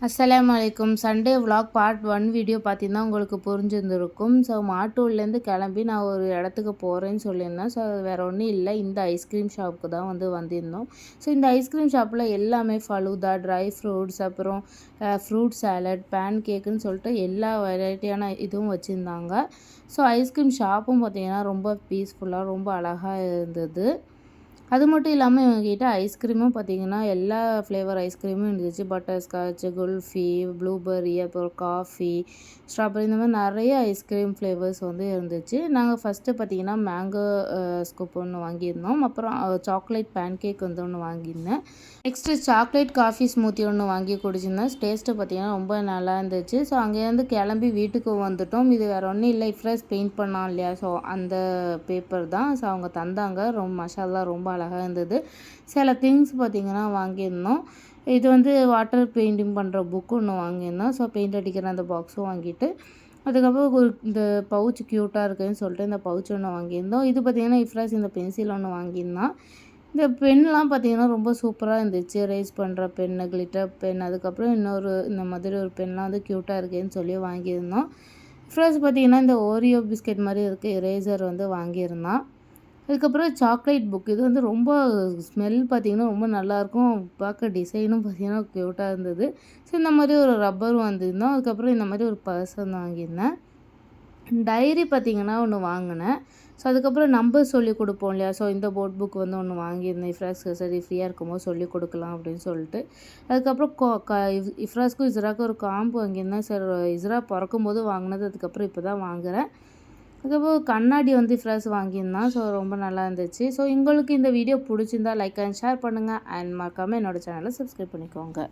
அஸ்ஸலாமு அலைக்கும். Sunday vlog part 1 video பார்த்தீங்கன்னா உங்களுக்கு புரிஞ்சிருந்திருக்கும். ஸோ மாட்டூர்லேருந்து கிளம்பி நான் ஒரு இடத்துக்கு போகிறேன்னு சொல்லியிருந்தேன். ஸோ அது வேறு ஒன்றும் இல்லை, இந்த ஐஸ்கிரீம் ஷாப்புக்கு தான் வந்திருந்தோம். ஸோ இந்த ஐஸ்கிரீம் ஷாப்பில் எல்லாமே ஃபலூதா, ட்ரை ஃப்ரூட்ஸ், அப்புறம் ஃப்ரூட் சாலட், பேன் கேக்குன்னு சொல்லிட்டு எல்லா வெரைட்டியான இதுவும் வச்சுருந்தாங்க. ஸோ ஐஸ்கிரீம் ஷாப்பும் பார்த்திங்கன்னா ரொம்ப பீஸ்ஃபுல்லாக ரொம்ப அழகாக இருந்தது. அது மட்டும் இல்லாமல் இவங்ககிட்ட ஐஸ்கிரீமும் பார்த்திங்கன்னா எல்லா ஃப்ளேவர் ஐஸ்கிரீமும் இருந்துச்சு. பட்டர்ஸ்காட்ச், குல்ஃபி, ப்ளூபெர்ரி, அப்புறம் காஃபி, ஸ்ட்ராபெரி, இந்த மாதிரி நிறைய ஐஸ்கிரீம் ஃப்ளேவர்ஸ் இருந்துச்சு. நாங்கள் ஃபஸ்ட்டு பார்த்திங்கன்னா மேங்கோ ஸ்கூப் ஒன்று வாங்கியிருந்தோம். அப்புறம் சாக்லேட் பேன் கேக் ஒன்று வாங்கியிருந்தேன். நெக்ஸ்ட்டு சாக்லேட் காஃபி ஸ்மூத்தி ஒன்று வாங்கி குடிச்சிருந்தேன். டேஸ்ட்டு பார்த்திங்கன்னா ரொம்ப நல்லா இருந்துச்சு. ஸோ அங்கேருந்து கிளம்பி வீட்டுக்கு வந்துட்டோம். இது வேறு ஒன்றும் இல்லை, இஃப்ரெஷ் பெயிண்ட் பண்ணோம் இல்லையா, ஸோ அந்த பேப்பர் தான். ஸோ அவங்க தந்தாங்க. ரொம்ப மஷாலா ரொம்ப அழகாக இருந்தது. சில திங்ஸ் பார்த்திங்கன்னா வாங்கியிருந்தோம். இது வாட்டர் பெயிண்டிங் பண்ணுற புக்கு ஒன்று வாங்கியிருந்தோம். ஸோ பெயிண்ட் அடிக்கிற அந்த பாக்ஸும் வாங்கிட்டு, அதுக்கப்புறம் இந்த பவுச் க்யூட்டாக இருக்குதுன்னு சொல்லிட்டு இந்த பவுச் ஒன்று வாங்கியிருந்தோம். இது பார்த்திங்கன்னா இஃப்ரெஷ் இந்த பென்சில் ஒன்று வாங்கியிருந்தான். இந்த பென்லாம் பார்த்திங்கன்னா ரொம்ப சூப்பராக இருந்துச்சு. ரேஸ் பண்ணுற பென்னு, கிளிட்டர் பென், அதுக்கப்புறம் இந்த மாதிரி ஒரு பென்லாம் க்யூட்டாக இருக்கேன்னு சொல்லி வாங்கியிருந்தோம். ஃப்ரெஷ் பார்த்திங்கன்னா இந்த ஓரியோ பிஸ்கெட் மாதிரி இருக்குது எரேசர் வாங்கியிருந்தான். அதுக்கப்புறம் சாக்லேட் புக், இது ரொம்ப ஸ்மெல் பார்த்திங்கன்னா ரொம்ப நல்லாயிருக்கும். பார்க்க டிசைனும் பார்த்திங்கன்னா க்யூட்டாக இருந்தது. ஸோ இந்த மாதிரி ஒரு ரப்பரும் வந்திருந்தோம். அதுக்கப்புறம் இந்த மாதிரி ஒரு பர்ஸ் வாங்கியிருந்தேன். டைரி பார்த்திங்கன்னா ஒன்று வாங்கினேன். ஸோ அதுக்கப்புறம் நம்பர் சொல்லிக் கொடுப்போம் இல்லையா, ஸோ இந்த போர்ட் புக் ஒன்று வாங்கியிருந்தேன். இஃப்ராஸ்க்கு சரி ஃப்ரீயாக இருக்கும்போது சொல்லிக் கொடுக்கலாம் அப்படின்னு சொல்லிட்டு. அதுக்கப்புறம் இஃப்ராஸ்க்கும் இஸ்ராக்கும் ஒரு காம்பு வாங்கியிருந்தேன். சார் இஸ்ரா பிறக்கும்போது வாங்கினது, அதுக்கப்புறம் இப்போ தான் வாங்குகிறேன். அதுக்கப்புறம் கண்ணாடி இஃப்ராஸ் வாங்கியிருந்தான். ஸோ ரொம்ப நல்லா இருந்துச்சு. ஸோ உங்களுக்கு இந்த வீடியோ பிடிச்சிருந்தா லைக் அண்ட் ஷேர் பண்ணுங்கள். அண்ட் மறக்காமல் என்னோடய சேனலை சப்ஸ்கிரைப் பண்ணிக்கோங்க.